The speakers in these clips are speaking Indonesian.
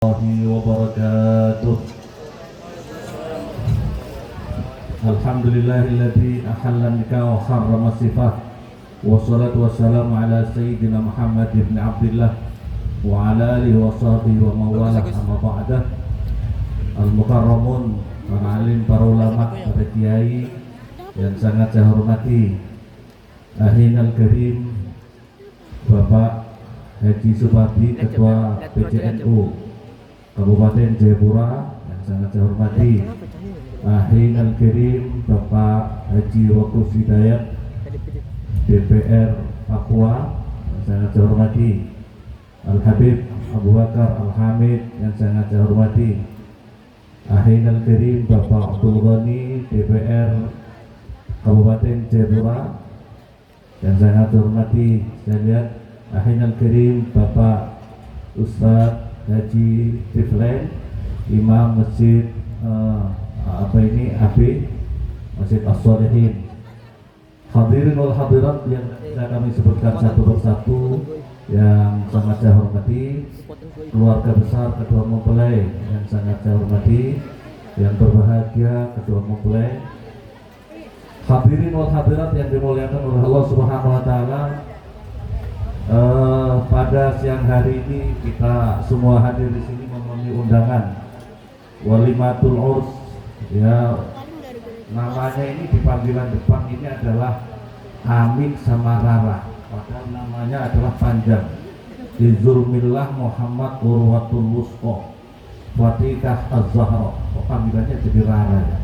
Warahmatullahi wabarakatuh. Alhamdulillahilladzi ahalla nikah wa harrama sifah. Wassalatu wassalamu ala sayyidina Muhammad ibn Abdillah wa ala alihi wa sahbihi wa mawalah amma ba'dah. Al-mukarramun, para alim, para ulama, para kiai yang sangat saya hormati, ahinal karim Bapak Haji Supadi, Ketua PCNU Kabupaten Jayapura yang sangat saya hormati, Ahinal Kirim Bapak Haji Wakus Hidayat DPR Papua yang sangat saya hormati, Al-Habib Abu Bakar Al-Hamid yang sangat saya hormati, Ahinal Kirim Bapak Abdul Ghani DPR Kabupaten Jayapura yang sangat saya hormati. Saya lihat Ahinal Kirim Bapak Ustadz Haji Tiflen, Imam Masjid AB Masjid As-Solihin, hadirin wal hadirat yang kami sebutkan satu persatu yang sangat saya hormati, keluarga besar Ketua Mempelai yang sangat saya hormati, yang berbahagia Ketua Mempelai, hadirin wal hadirat yang dimuliakan oleh Allah Subhanahu wa taala. Pada siang hari ini kita semua hadir di sini memenuhi undangan Walimatul Urs. Ya, namanya ini di panggilan depan ini adalah Amin sama Rara, padahal namanya adalah panjang. Izulmillah Muhammad Urwatul Wusqa Fatikah Az-Zahra. Kok panggilannya jadi Rara ya?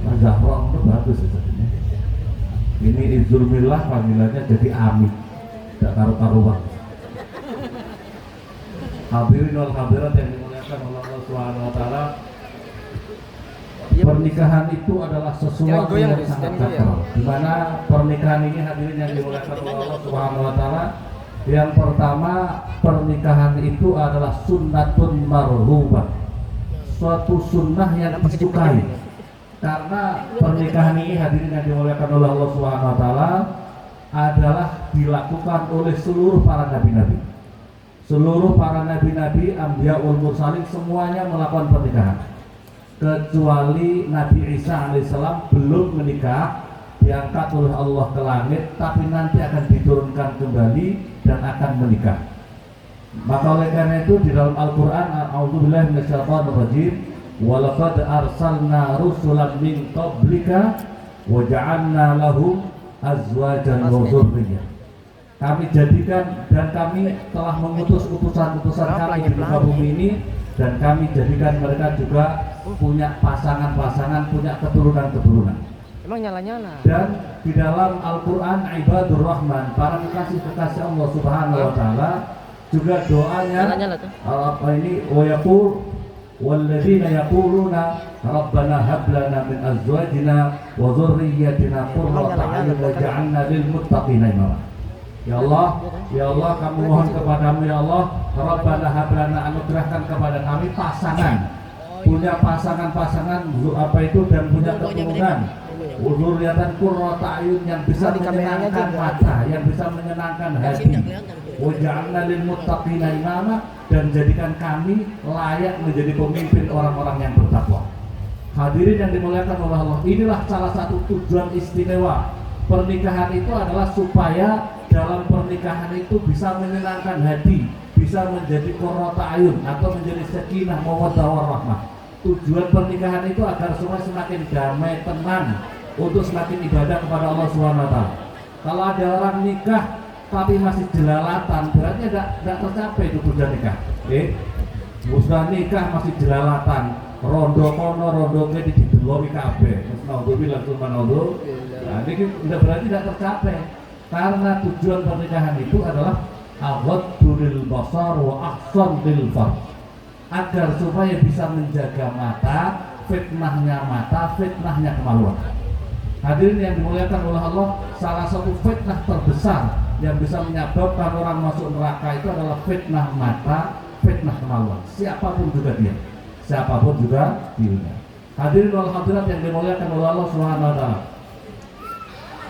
Az-Zahra itu bagus ya. Ini Izulmillah panggilannya jadi Amin, tidak karu-karuan. Hadirin wal hadirat yang dimuliakan oleh Allah Subhanahu wa taala, pernikahan itu adalah sesuatu yang sangat sakral. Di mana pernikahan ini, hadirin yang dimuliakan oleh Allah Subhanahu wa taala, yang pertama, pernikahan itu adalah sunnatun marhubah, suatu sunnah yang disukai. Karena pernikahan ini, hadirin yang dimuliakan oleh Allah Subhanahu wa taala, adalah dilakukan oleh seluruh para nabi-nabi. Seluruh para nabi-nabi, anbiya wal mursalin, semuanya melakukan pernikahan, kecuali Nabi Isa alaihissalam belum menikah, diangkat oleh Allah ke langit, tapi nanti akan diturunkan kembali dan akan menikah. Maka oleh karena itu di dalam Al-Quran, a'udzubillahi minasyaitonir rajim, walaqad arsalna rusulan min qablika wa ja'alna lahum azwajan wa dzurriyyah. Kami jadikan dan kami telah mengutus utusan-utusan kami di muka bumi ini, dan kami jadikan mereka juga punya pasangan-pasangan, punya keturunan-keturunan. Emang nyala-nyala. Dan di dalam Al-Quran, ibadur rahman, para kekasih-kekasih Allah Subhanahu wa taala, juga doanya ini wa yaqul walladzina yaquluna rabbana hab lana min azwajina wa dhurriyyatina qurrata a'yun waj'alna lil muttaqina imama. Ya Allah, kami mohon kepadamu ya Allah, rabbana hab lana, anugerahkan kepada kami pasangan, punya pasangan-pasangan apa itu, dan punya keturunan, dzurriyyatan qurrata a'yun, yang bisa menyenangkan mata, yang bisa menyenangkan hati, waj'alna lil muttaqina imama, dan jadikan kami layak menjadi pemimpin orang-orang yang bertakwa. Hadirin yang dimuliakan oleh Allah, inilah salah satu tujuan istimewa pernikahan itu, adalah supaya dalam pernikahan itu bisa menyenangkan hati, bisa menjadi qurrata ayun atau menjadi sakinah mawaddah warahmah. Tujuan pernikahan itu agar semua semakin damai, tenang, untuk semakin ibadah kepada Allah Subhanahu wa taala. Kalau ada orang nikah tapi masih jelalatan, berarti tidak tercapai itu tujuan nikah. Sudah nikah masih jelalatan, rondo kono rondo kene dideloi kabeh. Naudzubillah subhanallah. Nah, ini berarti tidak tercapai. Karena tujuan pernikahan itu adalah aghaddu basar wa ahsan lil farj, agar supaya bisa menjaga mata, fitnahnya kemaluan. Hadirin yang dimuliakan oleh Allah, salah satu fitnah terbesar yang bisa menyebabkan orang masuk neraka itu adalah fitnah mata, fitnah kemaluan. Siapapun juga dia, siapapun juga dirinya. Hadirin wal hadirat yang dimuliakan oleh Allah Subhanahu wa taala.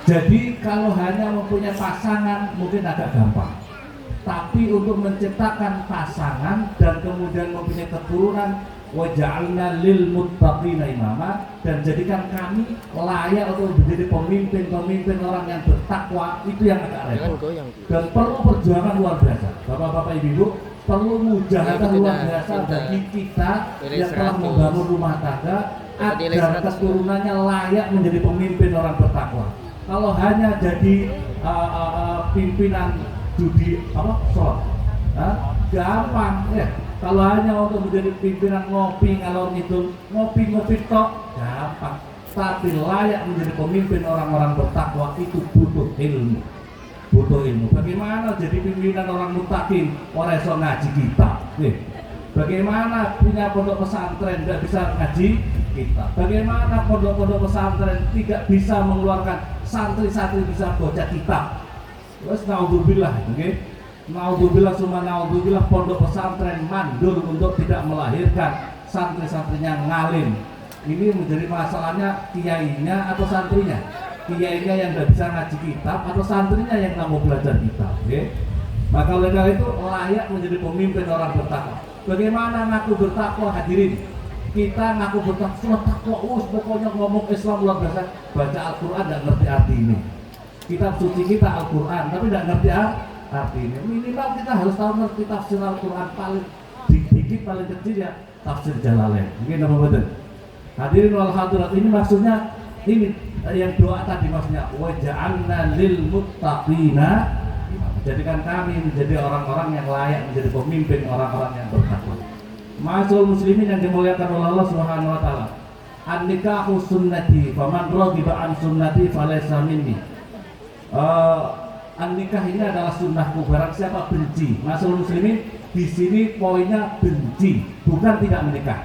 Jadi kalau hanya mempunyai pasangan mungkin agak gampang. tapi untuk menciptakan pasangan dan kemudian mempunyai keturunan. Wa ja'alna lil muttaqina imama, dan jadikan kami layak untuk menjadi pemimpin orang yang bertakwa. Itu yang agak repot dan perlu perjuangan luar biasa. Bapak-bapak, ibu-ibu, perlu mujahadah luar biasa bagi kita yang telah membangun rumah tangga agar keturunannya layak menjadi pemimpin orang bertakwa. Kalau hanya jadi pimpinan judi sholat, gampang ya. Kalau hanya untuk menjadi pimpinan ngopi ngalor itu ngopi tok, gampang. Tapi layak menjadi pemimpin orang-orang bertakwa itu butuh ilmu. Bagaimana jadi pimpinan orang muttaqin ora iso ngaji kitab? Bagaimana punya pondok pesantren tidak bisa ngaji kitab? Bagaimana pondok-pondok pesantren tidak bisa mengeluarkan santri-santri bisa baca kitab? Terus naudzubillah, naudzubillah summa naudzubillah, pondok pesantren mandul untuk tidak melahirkan santri-santrinya ngalim. Ini menjadi masalahnya kiainya atau santrinya? Kiainya yang tidak bisa ngaji kitab atau santrinya yang nggak mau belajar kitab? Maka oleh karena itu layak menjadi pemimpin orang bertakwa. Bagaimana ngaku bertakwa, hadirin? Kita ngaku bertakwa, pokoknya ngomong Islam luar biasa, baca Al-Quran tidak ngerti arti ini. Kitab suci kita Al-Quran, tapi tidak ngerti arti ini. Minimal kita harus tahu ngerti tafsir Al-Quran, paling dikit paling kecil ya tafsir Jalalain. Mungkin apa betul? Hadirin wal hadirat, ini maksudnya ini yang doa tadi maksudnya wa ja'alna lil muttaqina, jadikan kami menjadi orang-orang yang layak menjadi pemimpin orang-orang yang bertakwa. Ma'asyiral muslimin yang dimuliakan oleh Allah Subhanahu wa taala. An-nikahu sunnati, faman raghiba an sunnati falaysa minni. An-nikah ini adalah sunnahku, barang siapa benci. Ma'asyiral muslimin, di sini poinnya benci, bukan tidak menikah.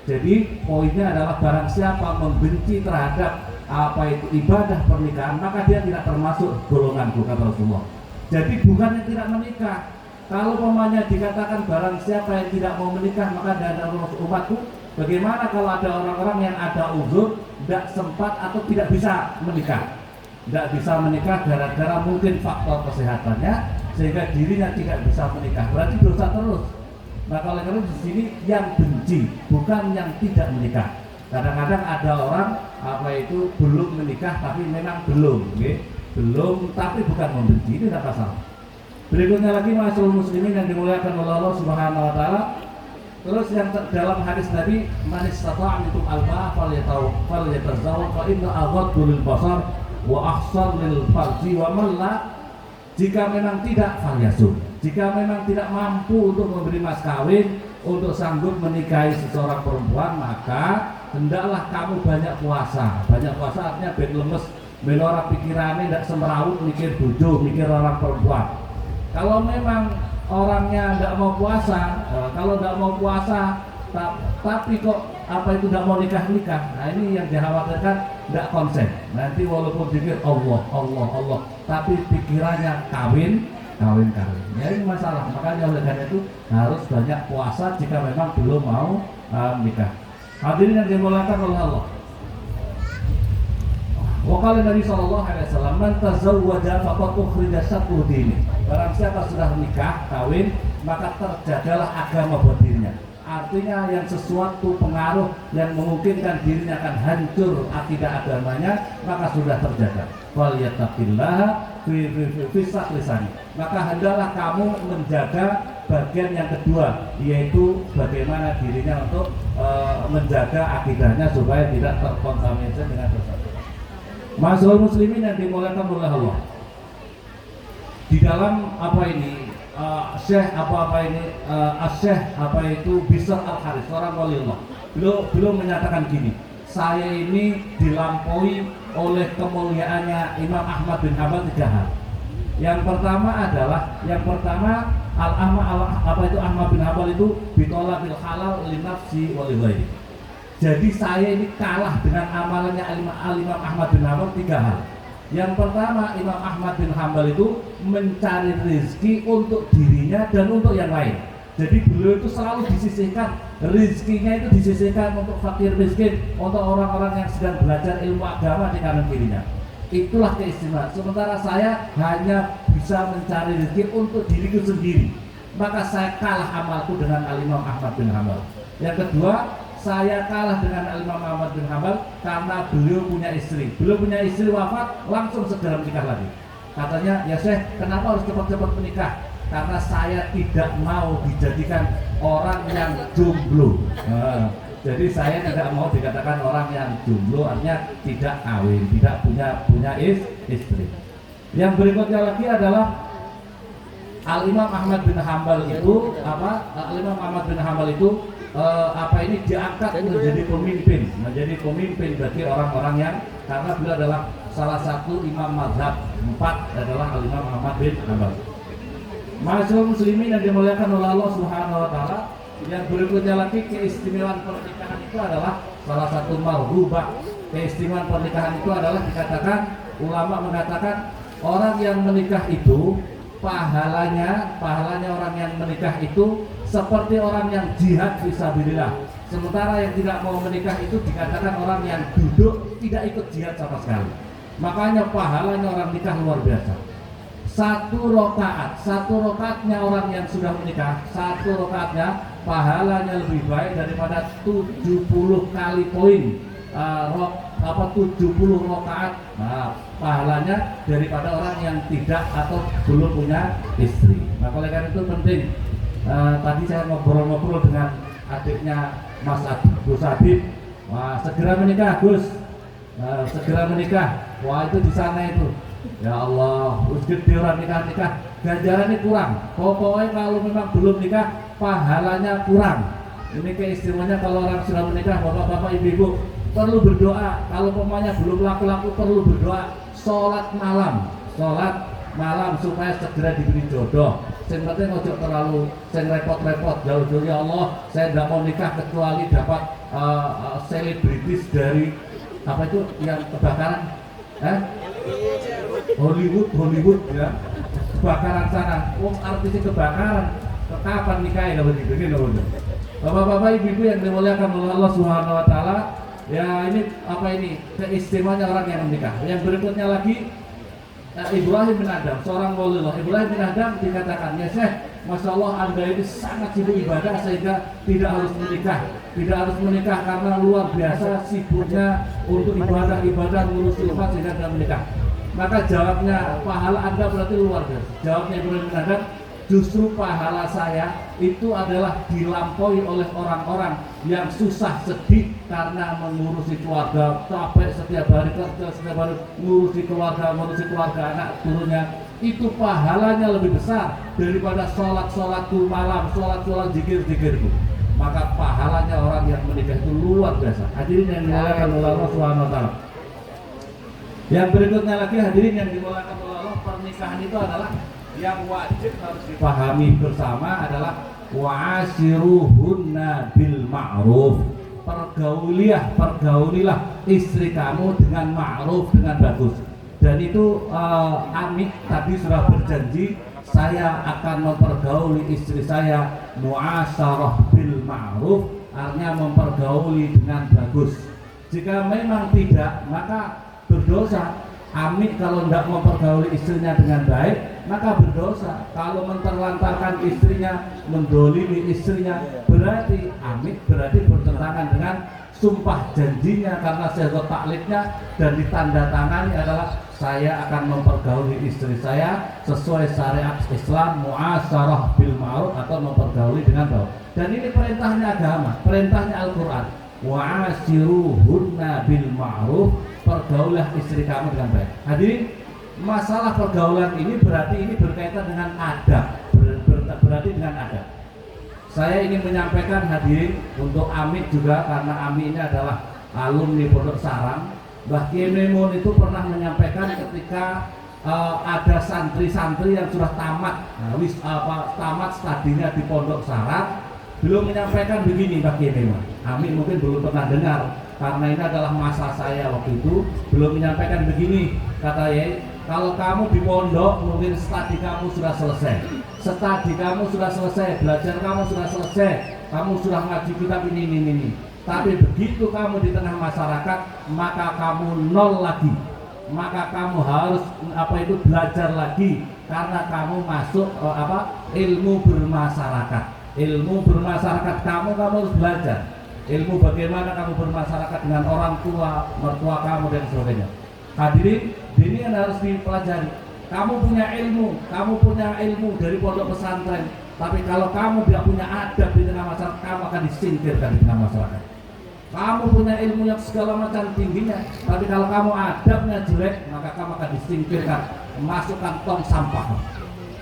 Jadi poinnya adalah barang siapa membenci terhadap apa itu ibadah pernikahan, maka dia tidak termasuk golonganku, kata Rasulullah. Jadi bukan yang tidak menikah. Kalau umpamanya dikatakan barang siapa yang tidak mau menikah maka dia adalah umatku, bagaimana kalau ada orang-orang yang ada uzur, tidak sempat atau tidak bisa menikah? Tidak bisa menikah gara-gara mungkin faktor kesehatannya sehingga dirinya tidak bisa menikah, berarti dosa terus. Maka oleh karena di sini yang benci, bukan yang tidak menikah. Kadang-kadang ada orang apa itu belum menikah tapi memang belum, belum tapi bukan membenci, itu tidak masalah. Berikutnya lagi ma'asyiral muslimin yang dimuliakan oleh Allah Subhanahu wa taala. Terus yang dalam hadis Nabi, man istata'a minkum al-ba'a falyatazawwaj fa inna aghaddu lil basar wa ahsan lil farji wa man la, jika memang tidak falyasum. Jika memang tidak mampu untuk memberi mas kawin, untuk sanggup menikahi seseorang perempuan, maka hendaklah kamu banyak puasa. Banyak puasa artinya ben lemes, ben ora pikirannya tidak semrawut mikir bojo, mikir orang perempuan. Kalau memang orangnya tidak mau puasa, kalau tidak mau puasa tapi kok apa itu tidak mau nikah, nah ini yang dikhawatirkan tidak konsen. Nanti walaupun pikir Allah, tapi pikirannya kawin. Ya ini masalah. Makanya oleh karena itu harus banyak puasa jika memang belum mau nikah. Hadirin yang dimuliakan oleh Allah. Waqala Nabi sallallahu alaihi wasallam, man tazawwaja faqad ukhrija syatru dini. Barang siapa sudah menikah, kawin, maka terjagalah agama buat dirinya. Artinya yang sesuatu pengaruh yang memungkinkan dirinya akan hancur akidah agamanya, maka sudah terjaga. Wal yattaqillaha fi lisani. Maka hendaklah kamu menjaga bagian yang kedua, yaitu bagaimana dirinya untuk menjaga akidahnya supaya tidak terkontaminasi dengan dosa. Ma'asyiral muslimin yang dimuliakan oleh Allah. Di dalam apa ini Syekh Bishr Al-Harith, seorang wali Allah, beliau menyatakan gini, saya ini dilampaui oleh kemuliaannya Imam Ahmad bin Hanbal 3 hal. Yang pertama Ahmad bin Hanbal itu bitolabil halal li nafsi wa li ghairi. Jadi saya ini kalah dengan amalannya Imam Ahmad bin Hanbal 3 hal. Yang pertama, Imam Ahmad bin Hanbal itu mencari rezeki untuk dirinya dan untuk yang lain. Jadi beliau itu selalu disisihkan, rezekinya itu disisihkan untuk fakir miskin, untuk orang-orang yang sedang belajar ilmu agama di kanan kirinya. Itulah keistimewaan. Sementara saya hanya bisa mencari rezeki untuk diriku sendiri, maka saya kalah amalku dengan Al-Imam Ahmad bin Hanbal. Yang kedua, saya kalah dengan Al-Imam Ahmad bin Hanbal karena beliau punya istri. Beliau punya istri wafat, langsung segera menikah lagi. Katanya, ya Syekh, kenapa harus cepat-cepat menikah? Karena saya tidak mau dijadikan orang yang jomblo. Jadi saya tidak mau dikatakan orang yang jomblo, artinya tidak kawin, tidak punya istri. Yang berikutnya lagi adalah Al-Imam Ahmad bin Hanbal itu Al-Imam Ahmad bin Hanbal itu ini diangkat menjadi pemimpin bagi orang-orang yang, karena beliau adalah salah satu imam mazhab 4 adalah Al-Imam Ahmad bin Hanbal. Masyaallah muslimin yang dimuliakan oleh Allah Subhanahu wa taala, yang berikutnya lagi keistimewaan pernikahan itu adalah salah satu marhubah. Keistimewaan pernikahan itu adalah dikatakan, ulama mengatakan orang yang menikah itu pahalanya orang yang menikah itu seperti orang yang jihad fisabilillah. Sementara yang tidak mau menikah itu dikatakan orang yang duduk tidak ikut jihad sama sekali. Makanya pahalanya orang nikah luar biasa. Satu rokaatnya orang yang sudah menikah, satu rokaatnya pahalanya lebih baik daripada 70 kali poin 70 rokaat pahalanya daripada orang yang tidak atau belum punya istri. Maka oleh karena itu penting. Tadi saya ngobrol-ngobrol dengan adiknya Mas Gus Habib. Wah, segera menikah Gus, segera menikah. Wah, itu di sana itu. Ya Allah, gede orang nikah, ganjarannya kurang. Pokoknya kalau memang belum nikah, pahalanya kurang. Ini keistimewaannya kalau orang sudah menikah, bapak-bapak, ibu-ibu perlu berdoa. Kalau pokoknya belum laku-laku perlu berdoa. Sholat malam supaya segera diberi jodoh. Yang penting ojo terlalu repot-repot. Jauh-jauh, ya Allah, saya tidak mau nikah kecuali dapat selebritis dari apa itu yang kebakaran, Hollywood ya, kebakaran sana. Artisnya kebakaran, kapan nikahnya begitu. Bapak-bapak, ibu-ibu yang dimuliakan oleh Allah Subhanahu wa taala, ya ini keistimewaannya orang yang menikah. Yang berikutnya lagi Ibrahim bin Adam, seorang waliullah. Ibrahim bin Adam dikatakan, ya Syekh, Masya Allah Anda ini sangat sibuk ibadah sehingga tidak harus menikah karena luar biasa sibuknya untuk ibadah ngurus rumah sehingga tidak menikah. Maka jawabnya, pahala Anda berarti luar biasa. Jawabnya Ibrahim bin Adam, justru pahala saya itu adalah dilampaui oleh orang-orang yang susah sedih karena mengurusi keluarga, capek setiap hari kerja, setiap hari ngurusi keluarga anak turunnya. Itu pahalanya lebih besar daripada sholat-sholatku malam, sholat zikir-zikirku. Maka pahalanya orang yang menikah itu luar biasa. Hadirin yang dimuliakan oleh Allah Subhanahu wa taala. Yang berikutnya lagi, hadirin yang dimuliakan oleh Allah, pernikahan itu adalah yang wajib harus dipahami bersama adalah wa'ashiruhunna bil ma'ruf. Pergaulilah istri kamu dengan ma'ruf, dengan bagus. Dan itu Amik tadi sudah berjanji, saya akan mempergauli istri saya mu'asyarah bil ma'ruf, artinya mempergauli dengan bagus. Jika memang tidak, maka berdosa. Amik kalau tidak mempergauli istrinya dengan baik, maka berdosa. Kalau menterlantarkan istrinya, mendolimi istrinya, berarti Amik bertentangan dengan sumpah janjinya, karena syahadat taklidnya dan ditandatangani adalah saya akan mempergauli istri saya sesuai syariat Islam, mu'asyarah bil ma'ruf, atau mempergauli dengan baik. Dan ini perintahnya agama, perintahnya Al-Quran. Wa'ashiruhunna bil ma'ruf, pergaulah istri kamu dengan baik. Hadirin, masalah pergaulan ini berarti ini berkaitan dengan adab, berarti dengan adab. Saya ingin menyampaikan hadirin untuk Amik juga, karena Amik ini adalah alumni Pondok Sarang. Mbah Kiai Memun itu pernah menyampaikan ketika ada santri-santri yang sudah tamat studinya di Pondok Sarang, beliau menyampaikan begini, Mbah Kiai Memun. Amik mungkin belum pernah dengar, karena ini adalah masa saya waktu itu. Beliau menyampaikan begini, katanya, kalau kamu di pondok mungkin studi kamu sudah selesai, belajar kamu sudah selesai, kamu sudah ngaji kitab ini. Tapi begitu kamu di tengah masyarakat, maka kamu nol lagi. Maka kamu harus belajar lagi. karena kamu masuk ilmu bermasyarakat. Ilmu bermasyarakat kamu harus belajar. Ilmu bagaimana kamu bermasyarakat dengan orang tua, mertua kamu dan sebagainya. Hadirin, ini yang harus dipelajari. Kamu punya ilmu dari pondok pesantren, tapi kalau kamu tidak punya adab di tengah masyarakat, kamu akan disingkirkan di tengah masyarakat. Kamu punya ilmu yang segala macam tingginya, tapi kalau kamu adabnya jelek, maka kamu akan disingkirkan, masukkan tong sampah.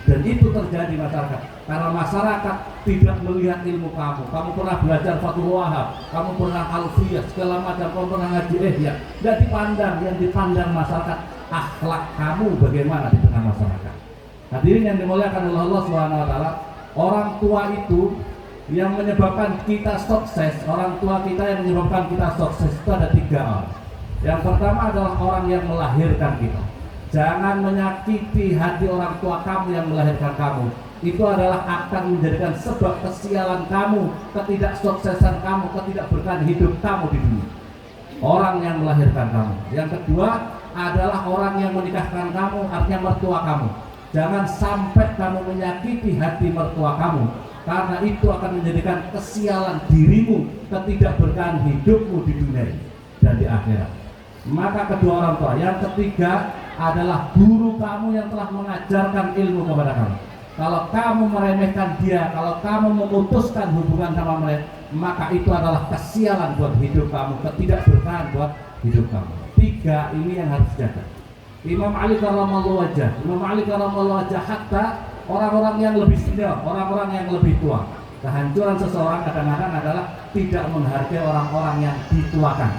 Dan itu terjadi masyarakat, karena masyarakat tidak melihat ilmu kamu. Kamu pernah belajar Fathul Wahab, kamu pernah Alfiyah, segala macam, kamu pernah ngaji Ihya, tidak dipandang. Yang dipandang masyarakat akhlak kamu bagaimana di tengah masyarakat. Hadirin yang dimuliakan oleh Allah Subhanahu wa taala, orang tua itu yang menyebabkan kita sukses. Orang tua kita yang menyebabkan kita sukses itu ada 3 orang. Yang pertama adalah orang yang melahirkan kita. Jangan menyakiti hati orang tua kamu yang melahirkan kamu. Itu adalah akan menjadikan sebab kesialan kamu, ketidaksuksesan kamu, ketidakberkahan hidup kamu di dunia. Orang yang melahirkan kamu. Yang kedua adalah orang yang menikahkan kamu, artinya mertua kamu. Jangan sampai kamu menyakiti hati mertua kamu, karena itu akan menjadikan kesialan dirimu, ketidakberkahan hidupmu di dunia dan di akhirat. Maka kedua orang tua. Yang ketiga adalah guru kamu yang telah mengajarkan ilmu kepada kamu. Kalau kamu meremehkan dia, kalau kamu memutuskan hubungan sama mereka, maka itu adalah kesialan buat hidup kamu, ketidakberkahan buat hidup kamu. 3 ini yang harus dijaga. Imam Ali karramallahu wajhah, hatta orang-orang yang lebih senior, orang-orang yang lebih tua. Kehancuran seseorang kadang-kadang adalah tidak menghargai orang-orang yang dituakan.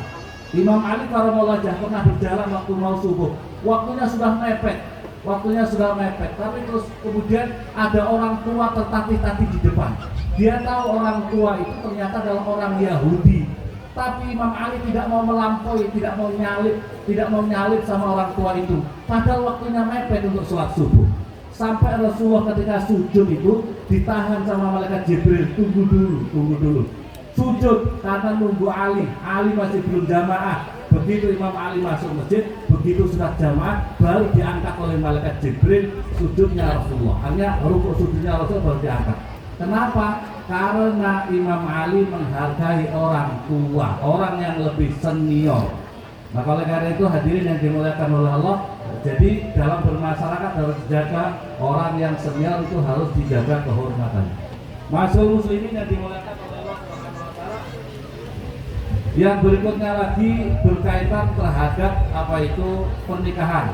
Imam Ali karramallahu wajhah pernah berjalan waktu mau subuh, waktunya sudah mepet, tapi terus kemudian ada orang tua tertatih-tatih di depan. Dia tahu orang tua itu ternyata adalah orang Yahudi, tapi Imam Ali tidak mau melampaui, tidak mau nyalip sama orang tua itu. Padahal waktunya mepet untuk sholat subuh. Sampai Rasulullah ketika sujud itu ditahan sama malaikat Jibril, tunggu dulu. Sujud karena nunggu Ali masih belum jamaah. Begitu Imam Ali masuk masjid, begitu sudah jamaah, baru diangkat oleh malaikat Jibril sujudnya Rasulullah. Hanya rukuk sujudnya Rasulullah baru diangkat. Kenapa? Karena Imam Ali menghargai orang tua, orang yang lebih senior. Maka oleh karena itu hadirin yang dimuliakan oleh Allah, jadi dalam bermasyarakat harus dijaga orang yang senior, itu harus dijaga kehormatannya. Masyaallah muslimin yang dimuliakan oleh Allah Subhanahu wa taala. Yang berikutnya lagi berkaitan terhadap pernikahan.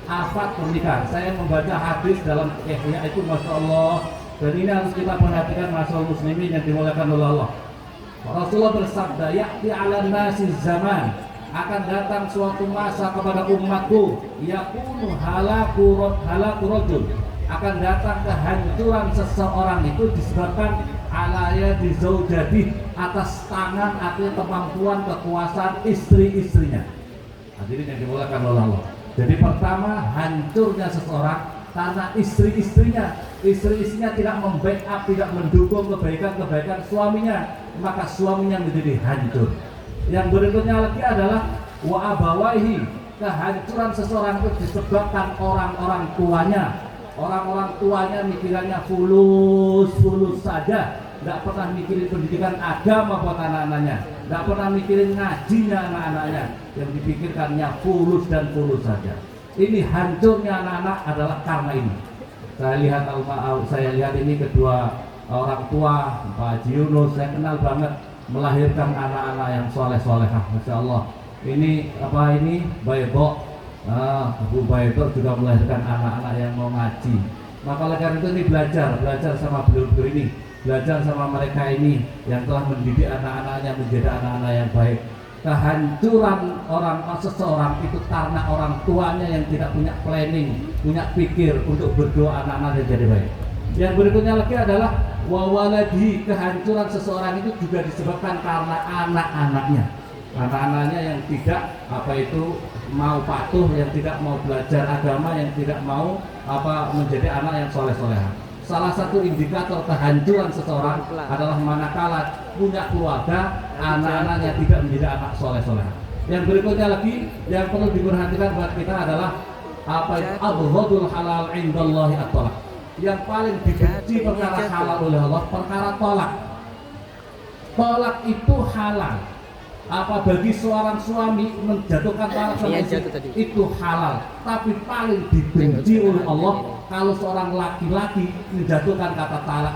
Afat pernikahan. Saya membaca hadis dalam Ihya itu Masya Allah, dan ini harus kita perhatikan masyaallah muslimin yang dimuliakan oleh Allah. Rasulullah bersabda, ya'ti 'alan nasi zaman, akan datang suatu masa kepada umatku, yakunu halaku rajul, akan datang kehancuran seseorang itu disebabkan alaya di zaujati, atas tangan artinya kemampuan kekuasaan istri-istrinya. Hadirin yang dimuliakan oleh Allah. Jadi pertama, hancurnya seseorang karena istri-istrinya tidak membackup, tidak mendukung kebaikan suaminya, maka suaminya menjadi hancur. Yang berikutnya lagi adalah wa abawaihi, kehancuran seseorang itu disebabkan orang-orang tuanya. Orang-orang tuanya mikirannya fulus saja, tidak pernah mikirin pendidikan agama buat anak-anaknya, tidak pernah mikirin ngajinya anak-anaknya, yang dipikirkannya fulus saja. Ini hancurnya anak-anak adalah karena ini. Saya lihat ini kedua orang tua Pak Haji Yunus, saya kenal banget, melahirkan anak-anak yang soleh-solehah, Masya Allah. Ini Baibok, Bu Baibok juga melahirkan anak-anak yang mau ngaji. Maka oleh karena itu ini belajar sama beliau ini, belajar sama mereka ini yang telah mendidik anak-anaknya menjadi anak-anak yang baik. Kehancuran seseorang itu karena orang tuanya yang tidak punya planning, punya pikir untuk berdoa anak-anaknya jadi baik. Yang berikutnya lagi adalah wawaladi, kehancuran seseorang itu juga disebabkan karena anak-anaknya yang tidak mau patuh, yang tidak mau belajar agama, yang tidak mau menjadi anak yang soleh-soleha. Salah satu indikator kehancuran seseorang adalah manakala punya keluarga, anak-anaknya tidak menjadi anak soleh-soleha. Yang berikutnya lagi yang perlu diperhatikan buat kita adalah apa itu abghadul halal indallahi at-talaq. Yang paling dibenci perkara halal oleh Allah perkara tolak. Tolak itu halal. Apa bagi seorang suami menjatuhkan talak sama istri itu halal, tapi paling dibenci oleh Allah kalau seorang laki-laki menjatuhkan kata talak.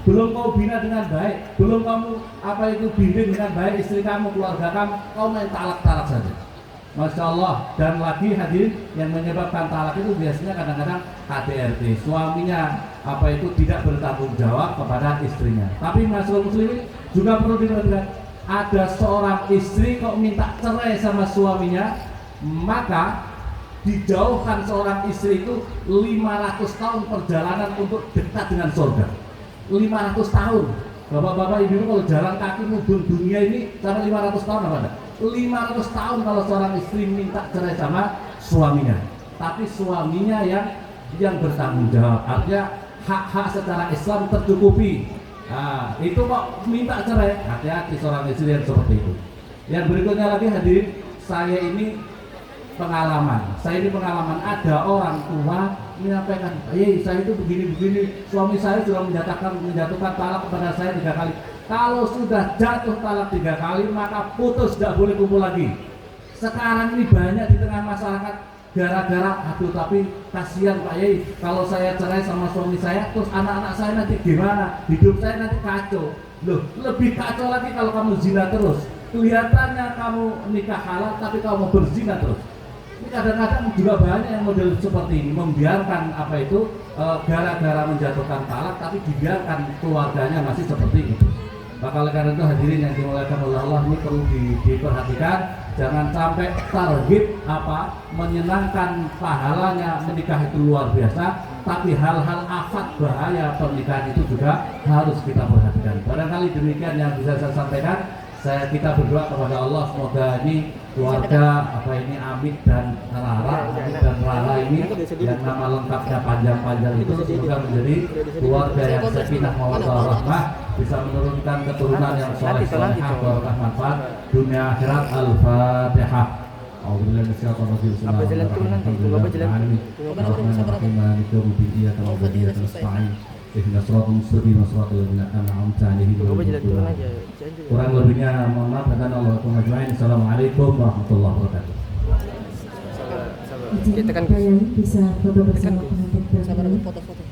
Belum kau bina dengan baik, belum kamu apa itu bimbing dengan baik istri kamu, keluarga kamu, kau main talak saja. Masya Allah. Dan lagi hadirin, yang menyebabkan talak itu biasanya kadang-kadang KDRT, suaminya apa itu tidak bertanggung jawab kepada istrinya. Tapi masyarakat muslimin juga perlu diperhatikan, ada seorang istri kok minta cerai sama suaminya, maka dijauhkan seorang istri itu 500 tahun perjalanan untuk dekat dengan surga. 500 tahun. Bapak-bapak ibu kalau jalan kaki mudun dunia ini sampai 500 tahun apa enggak? 500 tahun kalau seorang istri minta cerai sama suaminya. Tapi suaminya yang bertanggung jawab. Artinya hak-hak secara Islam tercukupi. Nah, itu kok minta cerai, hati-hati seorang istri yang seperti itu. Yang berikutnya lagi hadirin, saya ini pengalaman ada orang tua menyampaikan, saya itu begini, suami saya sudah menjatuhkan talak kepada saya 3 kali. Kalau sudah jatuh talak 3 kali, maka putus, tidak boleh kumpul lagi. Sekarang ini banyak di tengah masyarakat gara-gara, aduh tapi kasihan Pak Yai, kalau saya cerai sama suami saya, terus anak-anak saya nanti gimana? Hidup saya nanti kacau. Loh, lebih kacau lagi kalau kamu zina terus. Kelihatannya kamu nikah halal, tapi kamu berzina terus. Ini kadang-kadang juga banyak yang model seperti ini, membiarkan apa itu gara-gara menjatuhkan talak, tapi dibiarkan keluarganya masih seperti itu. Maka oleh karena itu hadirin yang dimuliakan oleh Allah, ini perlu diperhatikan. Jangan sampai target menyenangkan pahalanya menikah itu luar biasa, tapi hal-hal afat bahaya pernikahan itu juga harus kita perhatikan. Barangkali demikian yang bisa saya sampaikan. Kita berdoa kepada Allah semoga ini keluarga Amit dan Rara ini yang nama lengkapnya panjang-panjang itu semoga menjadi keluarga yang sakinah mawaddah warahmah, bisa menurunkan keturunan yang saleh-saleh, barokah manfaat dunia akhirat. Al-Fatihah. Alhamdulillah masyaallah kurang lebihnya mohon maaf dan Allah ajmain. Assalamualaikum warahmatullahi wabarakatuh. Kita kan bisa foto bersama pengantin.